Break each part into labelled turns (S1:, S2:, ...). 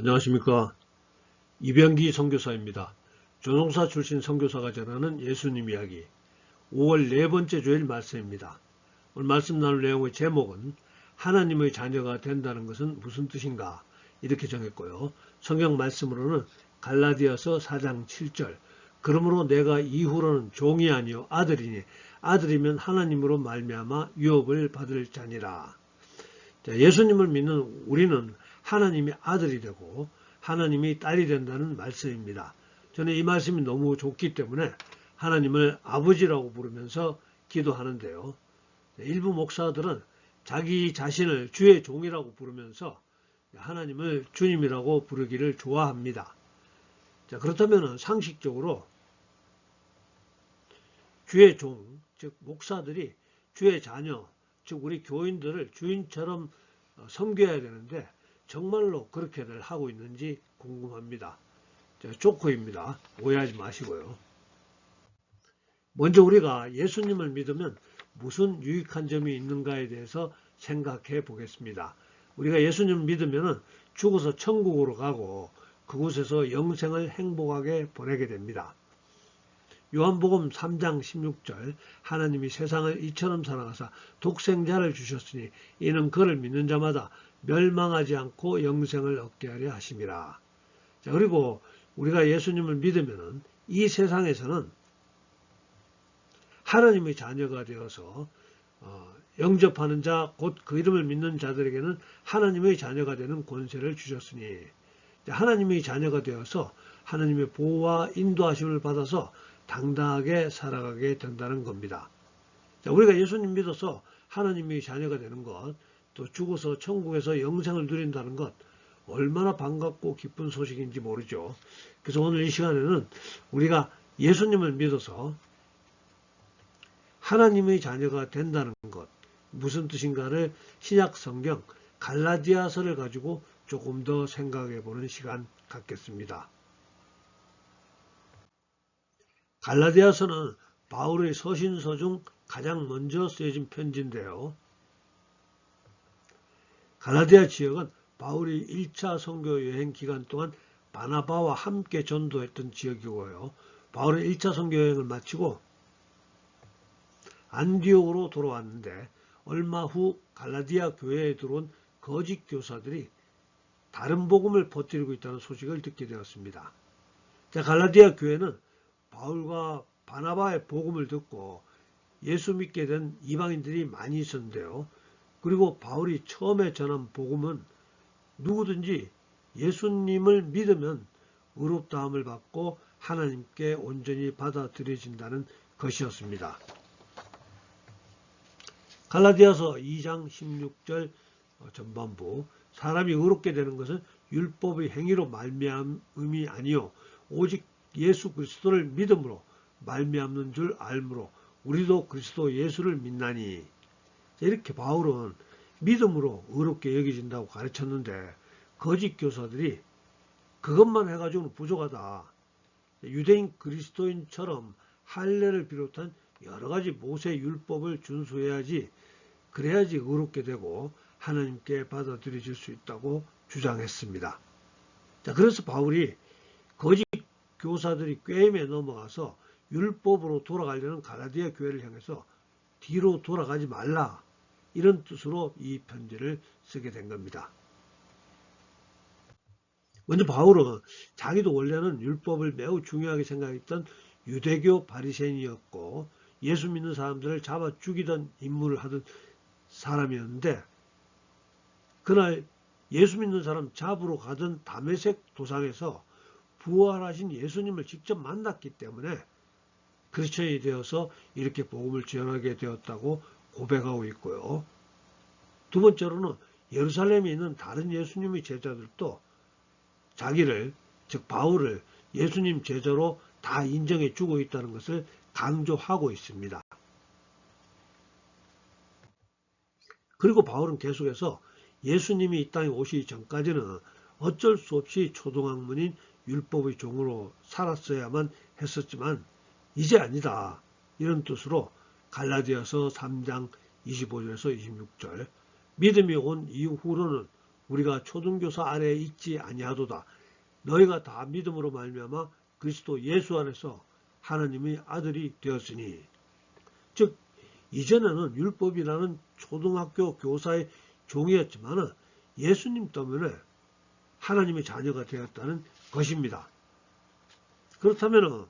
S1: 안녕하십니까. 이병기 선교사입니다. 조종사 출신 선교사가 전하는 예수님 이야기 5월 네 번째 주일 말씀입니다. 오늘 말씀 나눌 내용의 제목은 하나님의 자녀가 된다는 것은 무슨 뜻인가 이렇게 정했고요. 성경 말씀으로는 갈라디아서 4장 7절 그러므로 내가 이후로는 종이 아니요 아들이니 아들이면 하나님으로 말미암아 유업을 받을 자니라. 예수님을 믿는 우리는 하나님이 아들이 되고 하나님이 딸이 된다는 말씀입니다. 저는 이 말씀이 너무 좋기 때문에 하나님을 아버지라고 부르면서 기도하는데요. 일부 목사들은 자기 자신을 주의 종이라고 부르면서 하나님을 주님이라고 부르기를 좋아합니다. 그렇다면 상식적으로 주의 종, 즉 목사들이 주의 자녀, 즉 우리 교인들을 주인처럼 섬겨야 되는데 정말로 그렇게들 하고 있는지 궁금합니다. 조커입니다. 오해하지 마시고요. 먼저 우리가 예수님을 믿으면 무슨 유익한 점이 있는가에 대해서 생각해 보겠습니다. 우리가 예수님을 믿으면 죽어서 천국으로 가고 그곳에서 영생을 행복하게 보내게 됩니다. 요한복음 3장 16절 하나님이 세상을 이처럼 사랑하사 독생자를 주셨으니 이는 그를 믿는 자마다 멸망하지 않고 영생을 얻게 하려 하심이라. 그리고 우리가 예수님을 믿으면 이 세상에서는 하나님의 자녀가 되어서 영접하는 자, 곧 그 이름을 믿는 자들에게는 하나님의 자녀가 되는 권세를 주셨으니 하나님의 자녀가 되어서 하나님의 보호와 인도하심을 받아서 당당하게 살아가게 된다는 겁니다. 우리가 예수님 믿어서 하나님의 자녀가 되는 것, 또 죽어서 천국에서 영생을 누린다는 것, 얼마나 반갑고 기쁜 소식인지 모르죠. 그래서 오늘 이 시간에는 우리가 예수님을 믿어서 하나님의 자녀가 된다는 것, 무슨 뜻인가를 신약 성경 갈라디아서를 가지고 조금 더 생각해 보는 시간 갖겠습니다. 갈라디아서는 바울의 서신서 중 가장 먼저 쓰여진 편지인데요. 갈라디아 지역은 바울이 1차 선교 여행 기간 동안 바나바와 함께 전도했던 지역이고요. 바울은 1차 선교 여행을 마치고 안디옥으로 돌아왔는데 얼마 후 갈라디아 교회에 들어온 거짓 교사들이 다른 복음을 퍼뜨리고 있다는 소식을 듣게 되었습니다. 갈라디아 교회는 바울과 바나바의 복음을 듣고 예수 믿게 된 이방인들이 많이 있었는데요. 그리고 바울이 처음에 전한 복음은 누구든지 예수님을 믿으면 의롭다함을 받고 하나님께 온전히 받아들여진다는 것이었습니다. 갈라디아서 2장 16절 전반부 사람이 의롭게 되는 것은 율법의 행위로 말미암음이 아니요 오직 예수 그리스도를 믿음으로 말미암는 줄 알므로 우리도 그리스도 예수를 믿나니. 이렇게 바울은 믿음으로 의롭게 여겨진다고 가르쳤는데 거짓 교사들이 그것만 해가지고는 부족하다. 유대인 그리스도인처럼 할례를 비롯한 여러 가지 모세 율법을 준수해야지 그래야지 의롭게 되고 하나님께 받아들여질 수 있다고 주장했습니다. 그래서 바울이 거짓 교사들이 꾀임에 넘어가서 율법으로 돌아가려는 갈라디아 교회를 향해서 뒤로 돌아가지 말라 이런 뜻으로 이 편지를 쓰게 된 겁니다. 먼저 바울은 자기도 원래는 율법을 매우 중요하게 생각했던 유대교 바리새인이었고 예수 믿는 사람들을 잡아 죽이던 임무를 하던 사람이었는데 그날 예수 믿는 사람 잡으러 가던 다메섹 도상에서 부활하신 예수님을 직접 만났기 때문에 크리스천이 되어서 이렇게 복음을 전하게 되었다고 고백하고 있고요. 두 번째로는 예루살렘에 있는 다른 예수님의 제자들도 자기를, 즉 바울을 예수님 제자로 다 인정해 주고 있다는 것을 강조하고 있습니다. 그리고 바울은 계속해서 예수님이 이 땅에 오시기 전까지는 어쩔 수 없이 초등학문인 율법의 종으로 살았어야만 했었지만 이제 아니다. 이런 뜻으로 갈라디아서 3장 25절에서 26절 믿음이 온 이후로는 우리가 초등교사 아래에 있지 아니하도다. 너희가 다 믿음으로 말미암아 그리스도 예수 안에서 하나님의 아들이 되었으니. 즉 이전에는 율법이라는 초등학교 교사의 종이었지만 예수님 때문에 하나님의 자녀가 되었다는 것입니다. 그렇다면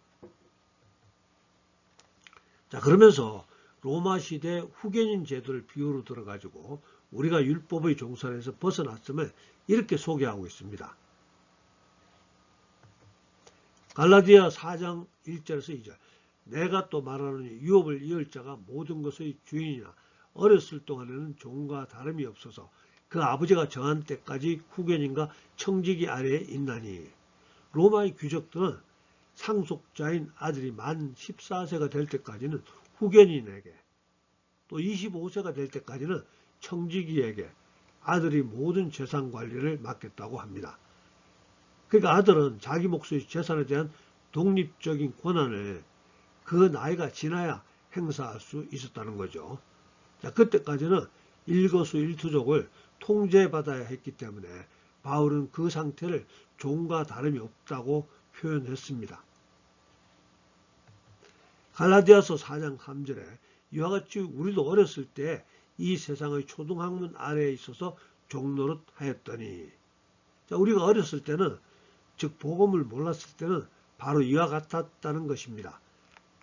S1: 자 그러면서 로마 시대 후견인 제도를 비유로 들어가지고 우리가 율법의 종살에서 벗어났음을 이렇게 소개하고 있습니다. 갈라디아 4장 1절에서 2절 내가 또 말하노니 유업을 이을 자가 모든 것의 주인이나 어렸을 동안에는 종과 다름이 없어서 그 아버지가 정한 때까지 후견인과 청지기 아래에 있나니. 로마의 귀족들은 상속자인 아들이 만 14세가 될 때까지는 후견인에게, 또 25세가 될 때까지는 청지기에게 아들이 모든 재산 관리를 맡겼다고 합니다. 그러니까 아들은 자기 몫의 재산에 대한 독립적인 권한을 그 나이가 지나야 행사할 수 있었다는 거죠. 자, 그때까지는 일거수일투족을 통제받아야 했기 때문에 바울은 그 상태를 종과 다름이 없다고 표현했습니다. 갈라디아서 4장 3절에 이와 같이 우리도 어렸을 때 이 세상의 초등학문 아래에 있어서 종노릇 하였더니. 자, 우리가 어렸을 때는, 즉 복음을 몰랐을 때는 바로 이와 같았다는 것입니다.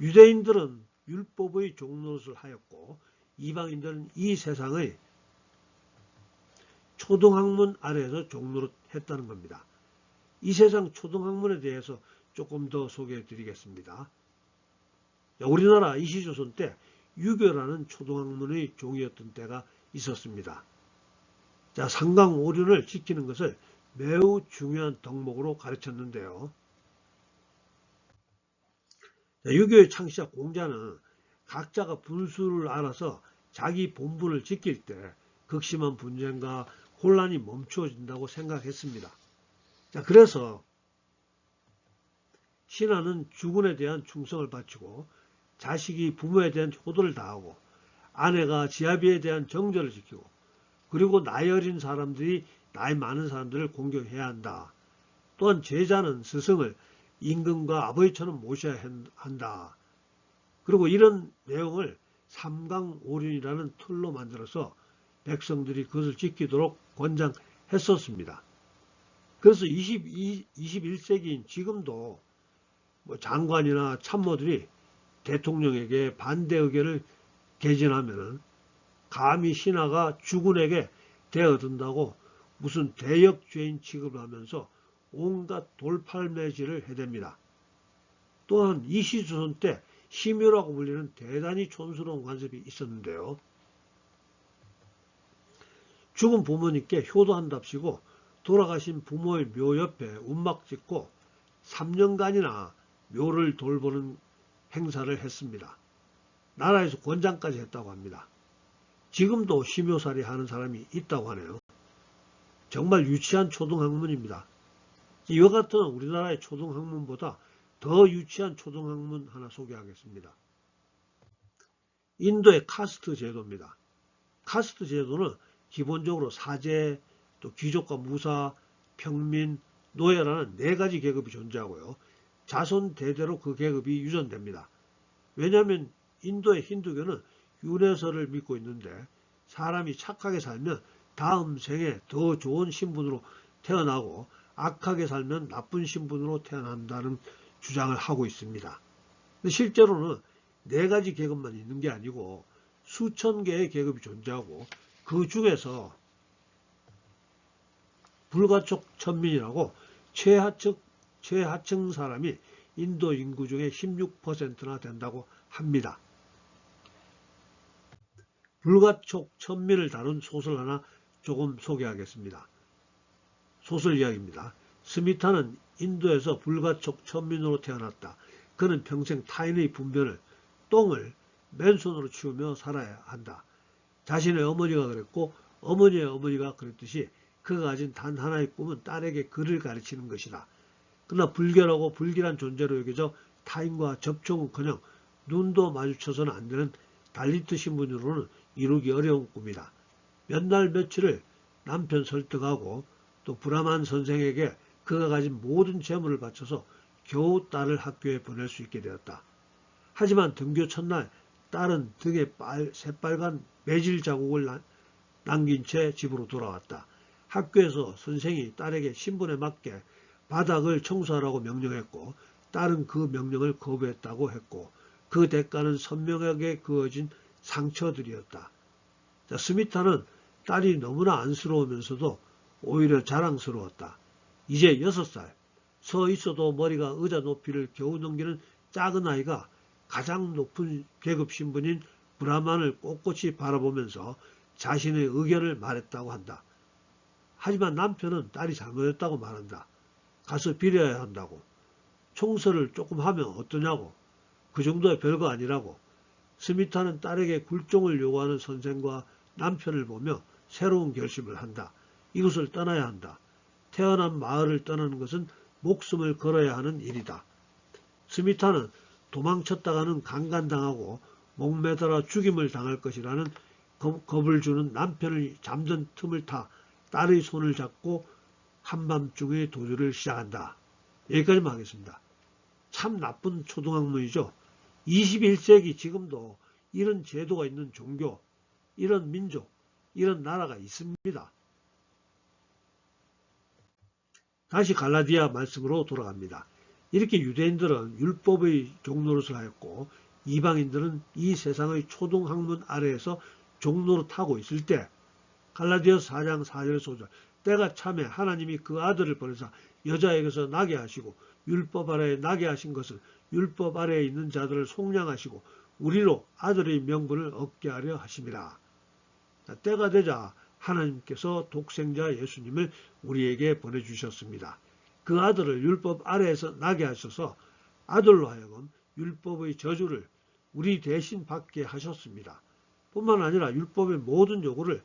S1: 유대인들은 율법의 종노릇을 하였고 이방인들은 이 세상의 초등학문 아래에서 종노릇 했다는 겁니다. 이 세상 초등학문에 대해서 조금 더 소개해 드리겠습니다. 우리나라 이시조선 때 유교라는 초등학문의 종이었던 때가 있었습니다. 자, 상강오륜을 지키는 것을 매우 중요한 덕목으로 가르쳤는데요. 자, 유교의 창시자 공자는 각자가 분수를 알아서 자기 본분을 지킬 때 극심한 분쟁과 혼란이 멈추어진다고 생각했습니다. 자, 그래서 신하는 주군에 대한 충성을 바치고 자식이 부모에 대한 효도를 다하고 아내가 지아비에 대한 정절을 지키고 그리고 나이 어린 사람들이 나이 많은 사람들을 공경해야 한다. 또한 제자는 스승을 임금과 아버지처럼 모셔야 한다. 그리고 이런 내용을 삼강오륜이라는 틀로 만들어서 백성들이 그것을 지키도록 권장했었습니다. 그래서 21세기인 지금도 장관이나 참모들이 대통령에게 반대 의견을 개진하면 감히 신하가 주군에게 대어든다고 무슨 대역죄인 취급을 하면서 온갖 돌팔매질을 해댑니다. 또한 이시조선 때 심효라고 불리는 대단히 촌스러운 관습이 있었는데요. 죽은 부모님께 효도한답시고 돌아가신 부모의 묘 옆에 운막 짓고 3년간이나 묘를 돌보는 행사를 했습니다. 나라에서 권장까지 했다고 합니다. 지금도 심효살이 하는 사람이 있다고 하네요. 정말 유치한 초등학문입니다. 이와 같은 우리나라의 초등학문보다 더 유치한 초등학문 하나 소개하겠습니다. 인도의 카스트 제도입니다. 카스트 제도는 기본적으로 사제, 또 귀족과 무사, 평민, 노예라는 4가지 계급이 존재하고요. 자손 대대로 그 계급이 유전됩니다. 왜냐하면 인도의 힌두교는 윤회설을 믿고 있는데 사람이 착하게 살면 다음 생에 더 좋은 신분으로 태어나고 악하게 살면 나쁜 신분으로 태어난다는 주장을 하고 있습니다. 근데 실제로는 4가지 계급만 있는 게 아니고 수천 개의 계급이 존재하고 그 중에서 불가촉 천민이라고 최하층 사람이 인도 인구 중에 16%나 된다고 합니다. 불가촉 천민을 다룬 소설 하나 조금 소개하겠습니다. 소설 이야기입니다. 스미타는 인도에서 불가촉 천민으로 태어났다. 그는 평생 타인의 분변을, 똥을 맨손으로 치우며 살아야 한다. 자신의 어머니가 그랬고 어머니의 어머니가 그랬듯이 그가 가진 단 하나의 꿈은 딸에게 글을 가르치는 것이다. 그러나 불결하고 불길한 존재로 여겨져 타인과 접촉은커녕 눈도 마주쳐서는 안 되는 달리트 신분으로는 이루기 어려운 꿈이다. 몇 날 며칠을 남편 설득하고 또 브라만 선생에게 그가 가진 모든 재물을 바쳐서 겨우 딸을 학교에 보낼 수 있게 되었다. 하지만 등교 첫날 딸은 등에 새빨간 매질 자국을 남긴 채 집으로 돌아왔다. 학교에서 선생이 딸에게 신분에 맞게 바닥을 청소하라고 명령했고 딸은 그 명령을 거부했다고 했고 그 대가는 선명하게 그어진 상처들이었다. 자, 스미타는 딸이 너무나 안쓰러우면서도 오히려 자랑스러웠다. 이제 6살, 서 있어도 머리가 의자 높이를 겨우 넘기는 작은 아이가 가장 높은 계급 신분인 브라만을 꼿꼿이 바라보면서 자신의 의견을 말했다고 한다. 하지만 남편은 딸이 잘못했다고 말한다. 가서 빌어야 한다고. 청소를 조금 하면 어떠냐고. 그 정도야 별거 아니라고. 스미타는 딸에게 굴종을 요구하는 선생과 남편을 보며 새로운 결심을 한다. 이곳을 떠나야 한다. 태어난 마을을 떠나는 것은 목숨을 걸어야 하는 일이다. 스미타는 도망쳤다가는 강간당하고 목매달아 죽임을 당할 것이라는 겁을 주는 남편을 잠든 틈을 타 딸의 손을 잡고 한밤중에 도주를 시작한다. 여기까지만 하겠습니다. 참 나쁜 초등학문이죠. 21세기 지금도 이런 제도가 있는 종교, 이런 민족, 이런 나라가 있습니다. 다시 갈라디아 말씀으로 돌아갑니다. 이렇게 유대인들은 율법의 종노릇을 하였고 이방인들은 이 세상의 초등학문 아래에서 종노릇하고 있을 때 갈라디아서 4장 4절 5절 때가 참에 하나님이 그 아들을 보내사 여자에게서 나게 하시고 율법 아래에 나게 하신 것은 율법 아래에 있는 자들을 속량하시고 우리로 아들의 명분을 얻게 하려 하심이라. 때가 되자 하나님께서 독생자 예수님을 우리에게 보내주셨습니다. 그 아들을 율법 아래에서 나게 하셔서 아들로 하여금 율법의 저주를 우리 대신 받게 하셨습니다. 뿐만 아니라 율법의 모든 요구를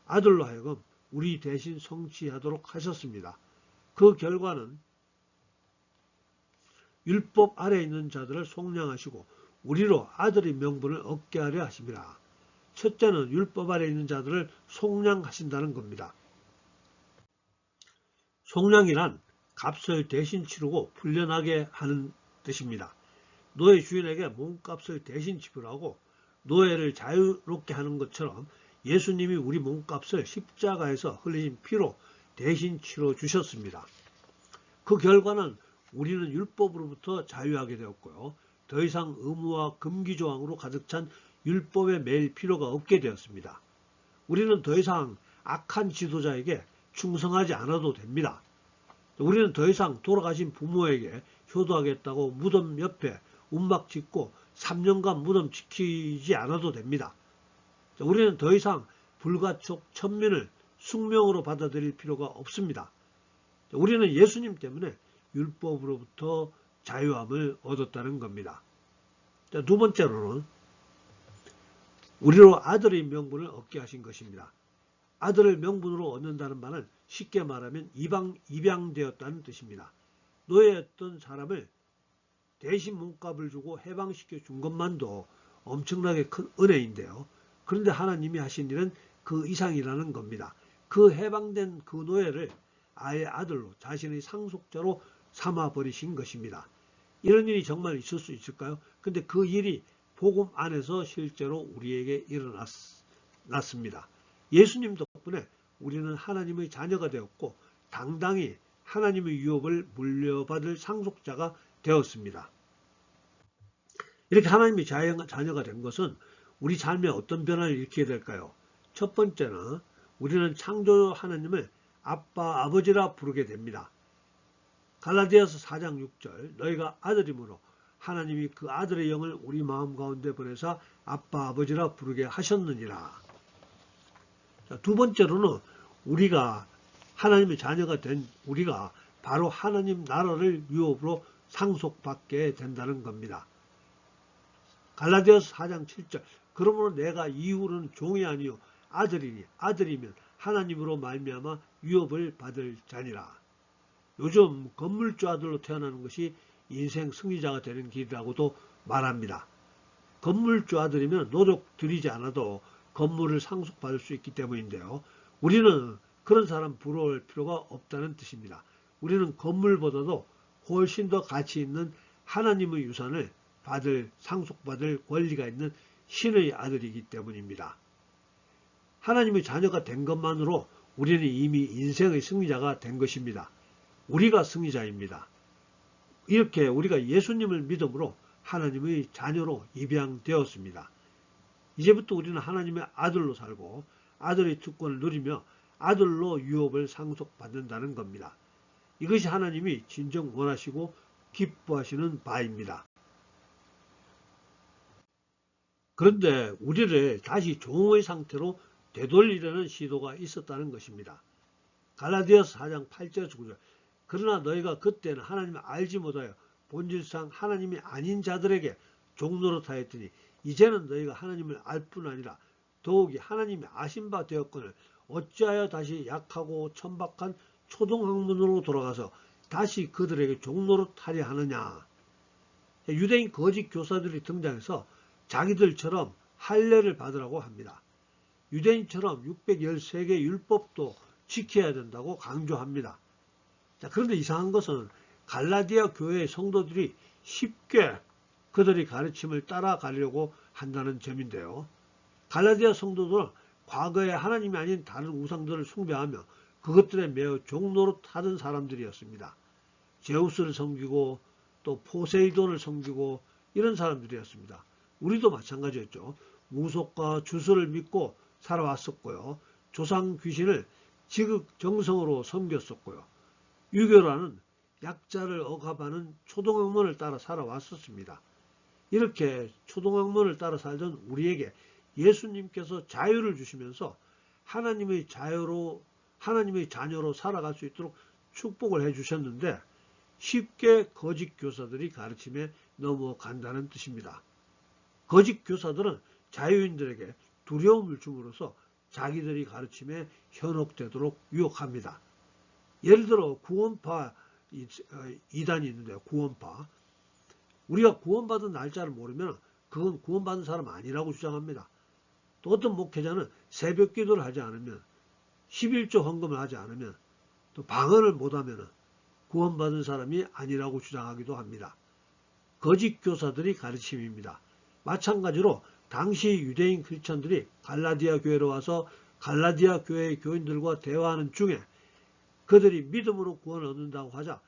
S1: 아들로 하여금 우리 대신 성취하도록 하셨습니다. 그 결과는 율법 아래에 있는 자들을 속량하시고 우리로 아들의 명분을 얻게 하려 하심이라. 첫째는 율법 아래에 있는 자들을 속량하신다는 겁니다. 속량이란 값을 대신 치르고 풀려나게 하는 뜻입니다. 노예 주인에게 몸값을 대신 지불하고 노예를 자유롭게 하는 것처럼 예수님이 우리 몸값을 십자가에서 흘리신 피로 대신 치러 주셨습니다. 그 결과는 우리는 율법으로부터 자유하게 되었고요. 더 이상 의무와 금기 조항으로 가득 찬 율법에 매일 필요가 없게 되었습니다. 우리는 더 이상 악한 지도자에게 충성하지 않아도 됩니다. 우리는 더 이상 돌아가신 부모에게 효도하겠다고 무덤 옆에 움막 짓고 3년간 무덤 지키지 않아도 됩니다. 우리는 더 이상 불가촉 천민을 숙명으로 받아들일 필요가 없습니다. 우리는 예수님 때문에 율법으로부터 자유함을 얻었다는 겁니다. 두 번째로는 우리로 아들의 명분을 얻게 하신 것입니다. 아들을 명분으로 얻는다는 말은 쉽게 말하면 입양되었다는 뜻입니다. 노예였던 사람을 대신 몸값을 주고 해방시켜 준 것만도 엄청나게 큰 은혜인데요. 그런데 하나님이 하신 일은 그 이상이라는 겁니다. 그 해방된 그 노예를 아예 아들로 자신의 상속자로 삼아버리신 것입니다. 이런 일이 정말 있을 수 있을까요? 근데 그 일이 복음 안에서 실제로 우리에게 일어났습니다. 예수님 덕분에 우리는 하나님의 자녀가 되었고 당당히 하나님의 유업을 물려받을 상속자가 되었습니다. 이렇게 하나님의 자녀가 된 것은 우리 삶에 어떤 변화를 일으키게 될까요? 첫 번째는 우리는 창조 하나님을 아빠, 아버지라 부르게 됩니다. 갈라디아서 4장 6절 너희가 아들이므로 하나님이 그 아들의 영을 우리 마음 가운데 보내사 아빠, 아버지라 부르게 하셨느니라. 자, 두 번째로는 우리가 하나님의 자녀가 된 우리가 바로 하나님 나라를 유업으로 상속받게 된다는 겁니다. 갈라디아서 4장 7절 그러므로 내가 이후로는 종이 아니요 아들이니 아들이면 하나님으로 말미암아 유업을 받을 자니라. 요즘 건물주 아들로 태어나는 것이 인생 승리자가 되는 길이라고도 말합니다. 건물주 아들이면 노력 들이지 않아도 건물을 상속받을 수 있기 때문인데요. 우리는 그런 사람 부러울 필요가 없다는 뜻입니다. 우리는 건물보다도 훨씬 더 가치 있는 하나님의 유산을 상속받을 권리가 있는 신의 아들이기 때문입니다. 하나님의 자녀가 된 것만으로 우리는 이미 인생의 승리자가 된 것입니다. 우리가 승리자입니다. 이렇게 우리가 예수님을 믿음으로 하나님의 자녀로 입양되었습니다. 이제부터 우리는 하나님의 아들로 살고 아들의 특권을 누리며 아들로 유업을 상속받는다는 겁니다. 이것이 하나님이 진정 원하시고 기뻐하시는 바입니다. 그런데 우리를 다시 종의 상태로 되돌리려는 시도가 있었다는 것입니다. 갈라디아서 4장 8절에서 9절 그러나 너희가 그때는 하나님을 알지 못하여 본질상 하나님이 아닌 자들에게 종노릇하였더니 이제는 너희가 하나님을 알 뿐 아니라 더욱이 하나님이 아신 바 되었거늘 어찌하여 다시 약하고 천박한 초등학문으로 돌아가서 다시 그들에게 종노릇하려 하느냐. 유대인 거짓 교사들이 등장해서 자기들처럼 할례를 받으라고 합니다. 유대인처럼 613개 율법도 지켜야 된다고 강조합니다. 자, 그런데 이상한 것은 갈라디아 교회의 성도들이 쉽게 그들의 가르침을 따라가려고 한다는 점인데요. 갈라디아 성도들은 과거에 하나님이 아닌 다른 우상들을 숭배하며 그것들에 매우 종노릇하던 사람들이었습니다. 제우스를 섬기고 또 포세이돈을 섬기고 이런 사람들이었습니다. 우리도 마찬가지였죠. 무속과 주술을 믿고 살아왔었고요. 조상 귀신을 지극정성으로 섬겼었고요. 유교라는 약자를 억압하는 초등학문을 따라 살아왔었습니다. 이렇게 초등학문을 따라 살던 우리에게 예수님께서 자유를 주시면서 하나님의 자녀로 살아갈 수 있도록 축복을 해주셨는데 쉽게 거짓 교사들이 가르침에 넘어간다는 뜻입니다. 거짓 교사들은 자유인들에게 두려움을 줌으로써 자기들이 가르침에 현혹되도록 유혹합니다. 예를 들어 구원파 이단이 있는데요. 구원파. 우리가 구원받은 날짜를 모르면 그건 구원받은 사람 아니라고 주장합니다. 또 어떤 목회자는 새벽 기도를 하지 않으면 11조 헌금을 하지 않으면 또 방언을 못하면 구원받은 사람이 아니라고 주장하기도 합니다. 거짓 교사들이 가르침입니다. 마찬가지로 당시 유대인 크리스천들이 갈라디아 교회로 와서 갈라디아 교회의 교인들과 대화하는 중에 그들이 믿음으로 구원을 얻는다고 하자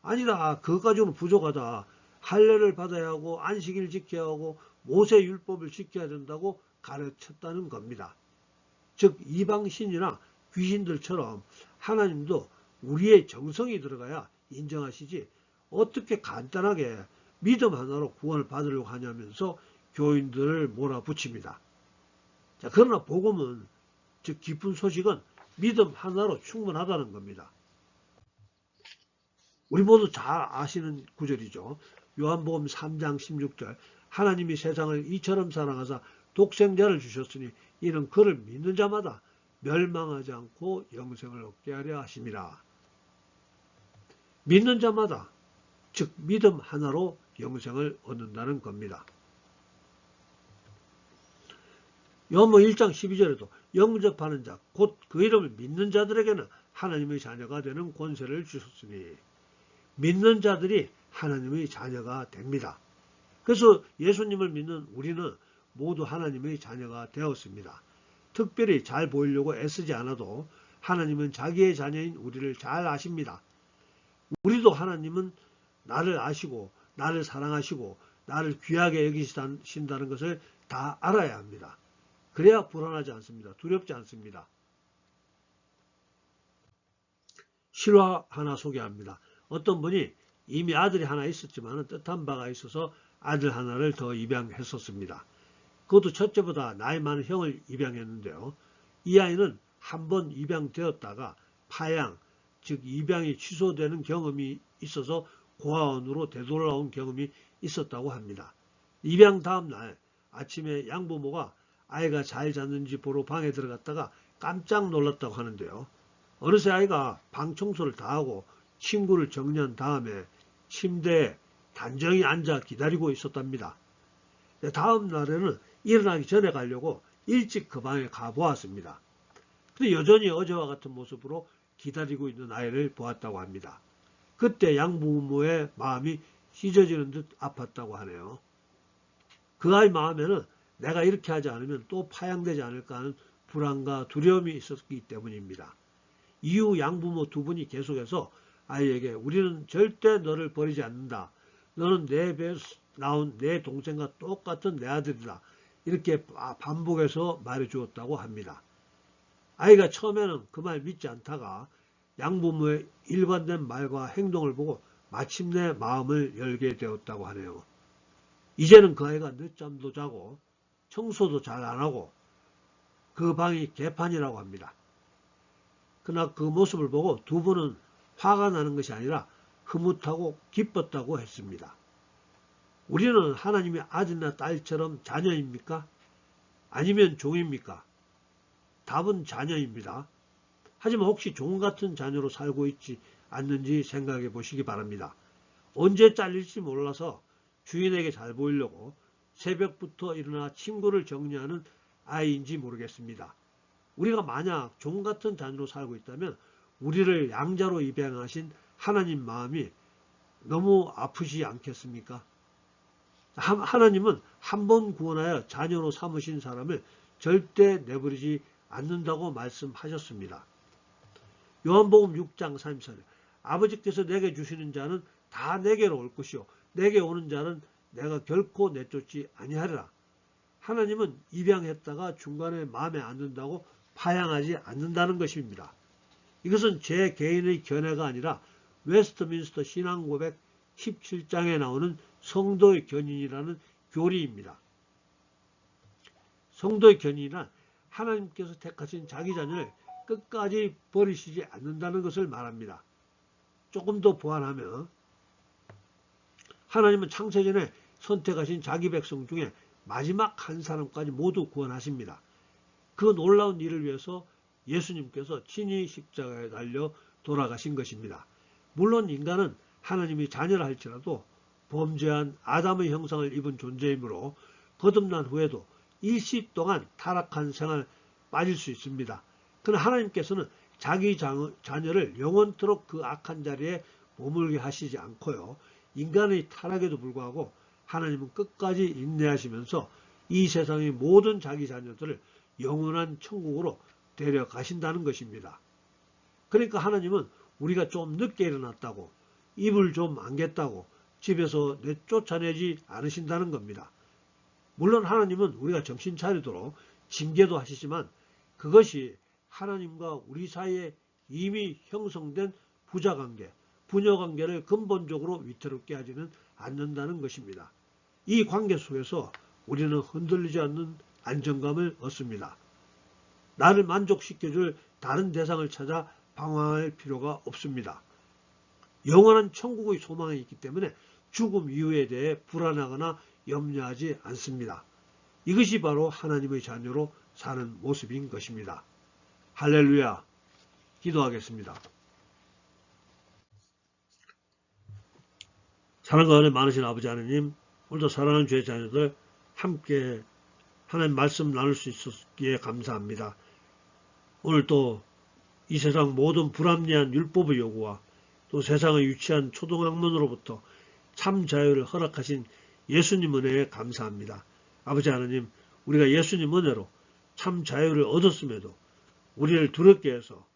S1: 아니다. 그것 가지고는 부족하다. 할례를 받아야 하고 안식일을 지켜야 하고 모세 율법을 지켜야 된다고 가르쳤다는 겁니다. 즉 이방신이나 귀신들처럼 하나님도 우리의 정성이 들어가야 인정하시지 어떻게 간단하게 믿음 하나로 구원을 받으려고 하냐면서 교인들을 몰아붙입니다. 자, 그러나 복음은 즉 기쁜 소식은 믿음 하나로 충분하다는 겁니다. 우리 모두 잘 아시는 구절이죠. 요한복음 3장 16절 하나님이 세상을 이처럼 사랑하사 독생자를 주셨으니 이는 그를 믿는 자마다 멸망하지 않고 영생을 얻게 하려 하심이라. 믿는 자마다 즉 믿음 하나로 영생을 얻는다는 겁니다. 요한복음 1장 12절에도 영접하는 자 곧 그 이름을 믿는 자들에게는 하나님의 자녀가 되는 권세를 주셨으니 믿는 자들이 하나님의 자녀가 됩니다. 그래서 예수님을 믿는 우리는 모두 하나님의 자녀가 되었습니다. 특별히 잘 보이려고 애쓰지 않아도 하나님은 자기의 자녀인 우리를 잘 아십니다. 우리도 하나님은 나를 아시고 나를 사랑하시고 나를 귀하게 여기신다는 것을 다 알아야 합니다. 그래야 불안하지 않습니다. 두렵지 않습니다. 실화 하나 소개합니다. 어떤 분이 이미 아들이 하나 있었지만 뜻한 바가 있어서 아들 하나를 더 입양했었습니다. 그것도 첫째보다 나이 많은 형을 입양했는데요. 이 아이는 한 번 입양되었다가 파양, 즉 입양이 취소되는 경험이 있어서 고아원으로 되돌아온 경험이 있었다고 합니다. 입양 다음 날 아침에 양부모가 아이가 잘 잤는지 보러 방에 들어갔다가 깜짝 놀랐다고 하는데요. 어느새 아이가 방 청소를 다 하고 친구를 정리한 다음에 침대에 단정히 앉아 기다리고 있었답니다. 다음 날에는 일어나기 전에 가려고 일찍 그 방에 가보았습니다. 근데 여전히 어제와 같은 모습으로 기다리고 있는 아이를 보았다고 합니다. 그때 양부모의 마음이 찢어지는 듯 아팠다고 하네요. 그 아이 마음에는 내가 이렇게 하지 않으면 또 파양되지 않을까 하는 불안과 두려움이 있었기 때문입니다. 이후 양부모 두 분이 계속해서 아이에게 우리는 절대 너를 버리지 않는다. 너는 내 배에서 나온 내 동생과 똑같은 내 아들이다. 이렇게 반복해서 말해주었다고 합니다. 아이가 처음에는 그 말 믿지 않다가 양부모의 일관된 말과 행동을 보고 마침내 마음을 열게 되었다고 하네요. 이제는 그 아이가 늦잠도 자고 청소도 잘 안하고 그 방이 개판이라고 합니다. 그러나 그 모습을 보고 두 분은 화가 나는 것이 아니라 흐뭇하고 기뻤다고 했습니다. 우리는 하나님의 아들이나 딸처럼 자녀입니까? 아니면 종입니까? 답은 자녀입니다. 하지만 혹시 종 같은 자녀로 살고 있지 않는지 생각해 보시기 바랍니다. 언제 잘릴지 몰라서 주인에게 잘 보이려고 새벽부터 일어나 친구를 정리하는 아이인지 모르겠습니다. 우리가 만약 종 같은 자녀로 살고 있다면 우리를 양자로 입양하신 하나님 마음이 너무 아프지 않겠습니까? 하나님은 한 번 구원하여 자녀로 삼으신 사람을 절대 내버리지 않는다고 말씀하셨습니다. 요한복음 6장 34절 아버지께서 내게 주시는 자는 다 내게로 올 것이요 내게 오는 자는 내가 결코 내쫓지 아니하리라. 하나님은 입양했다가 중간에 마음에 안 든다고 파양하지 않는다는 것입니다. 이것은 제 개인의 견해가 아니라 웨스트민스터 신앙고백 17장에 나오는 성도의 견인이라는 교리입니다. 성도의 견인이란 하나님께서 택하신 자기 자녀를 끝까지 버리시지 않는다는 것을 말합니다. 조금 더 보완하면 하나님은 창세전에 선택하신 자기 백성 중에 마지막 한 사람까지 모두 구원하십니다. 그 놀라운 일을 위해서 예수님께서 친히 십자가에 달려 돌아가신 것입니다. 물론 인간은 하나님이 자녀라 할지라도 범죄한 아담의 형상을 입은 존재이므로 거듭난 후에도 일시 동안 타락한 생활 빠질 수 있습니다. 그러나 하나님께서는 자기 자녀를 영원토록 그 악한 자리에 머물게 하시지 않고요. 인간의 타락에도 불구하고 하나님은 끝까지 인내하시면서 이 세상의 모든 자기 자녀들을 영원한 천국으로 데려가신다는 것입니다. 그러니까 하나님은 우리가 좀 늦게 일어났다고 입을 좀 안겠다고 집에서 쫓아내지 않으신다는 겁니다. 물론 하나님은 우리가 정신 차리도록 징계도 하시지만 그것이 하나님과 우리 사이에 이미 형성된 부자관계, 부녀관계를 근본적으로 위태롭게 하지는 않는다는 것입니다. 이 관계 속에서 우리는 흔들리지 않는 안정감을 얻습니다. 나를 만족시켜줄 다른 대상을 찾아 방황할 필요가 없습니다. 영원한 천국의 소망이 있기 때문에 죽음 이후에 대해 불안하거나 염려하지 않습니다. 이것이 바로 하나님의 자녀로 사는 모습인 것입니다. 할렐루야. 기도하겠습니다. 사랑과 은혜 많으신 아버지 하나님, 오늘도 사랑하는 주의 자녀들 함께 하나님 말씀 나눌 수 있었기에 감사합니다. 오늘 또 이 세상 모든 불합리한 율법의 요구와 또 세상의 유치한 초등학문으로부터 참 자유를 허락하신 예수님 은혜에 감사합니다. 아버지 하나님, 우리가 예수님 은혜로 참 자유를 얻었음에도 우리를 두렵게 해서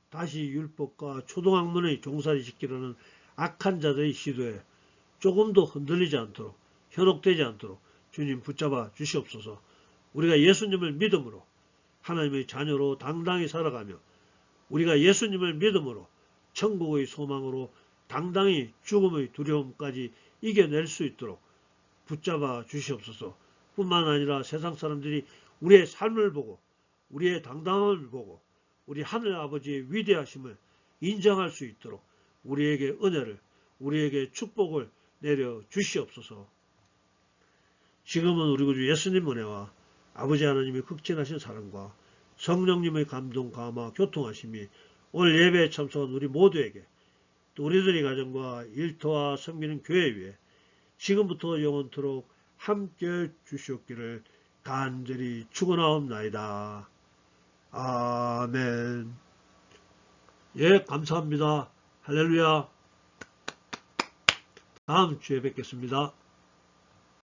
S1: 다시 율법과 초등학문의 종살이 시키려는 악한 자들의 시도에 조금도 흔들리지 않도록, 현혹되지 않도록 주님 붙잡아 주시옵소서. 우리가 예수님을 믿음으로 하나님의 자녀로 당당히 살아가며 우리가 예수님을 믿음으로 천국의 소망으로 당당히 죽음의 두려움까지 이겨낼 수 있도록 붙잡아 주시옵소서. 뿐만 아니라 세상 사람들이 우리의 삶을 보고 우리의 당당함을 보고 우리 하늘 아버지의 위대하심을 인정할 수 있도록 우리에게 은혜를, 우리에게 축복을 내려 주시옵소서. 지금은 우리 구주 예수님 은혜와 아버지 하나님의 극진하신 사랑과 성령님의 감동, 감화, 교통하심이 오늘 예배에 참석한 우리 모두에게 또 우리들의 가정과 일터와 섬기는 교회 위에 지금부터 영원토록 함께 주시옵기를 간절히 축원하옵나이다. 아멘. 예, 감사합니다. 할렐루야. 다음 주에 뵙겠습니다.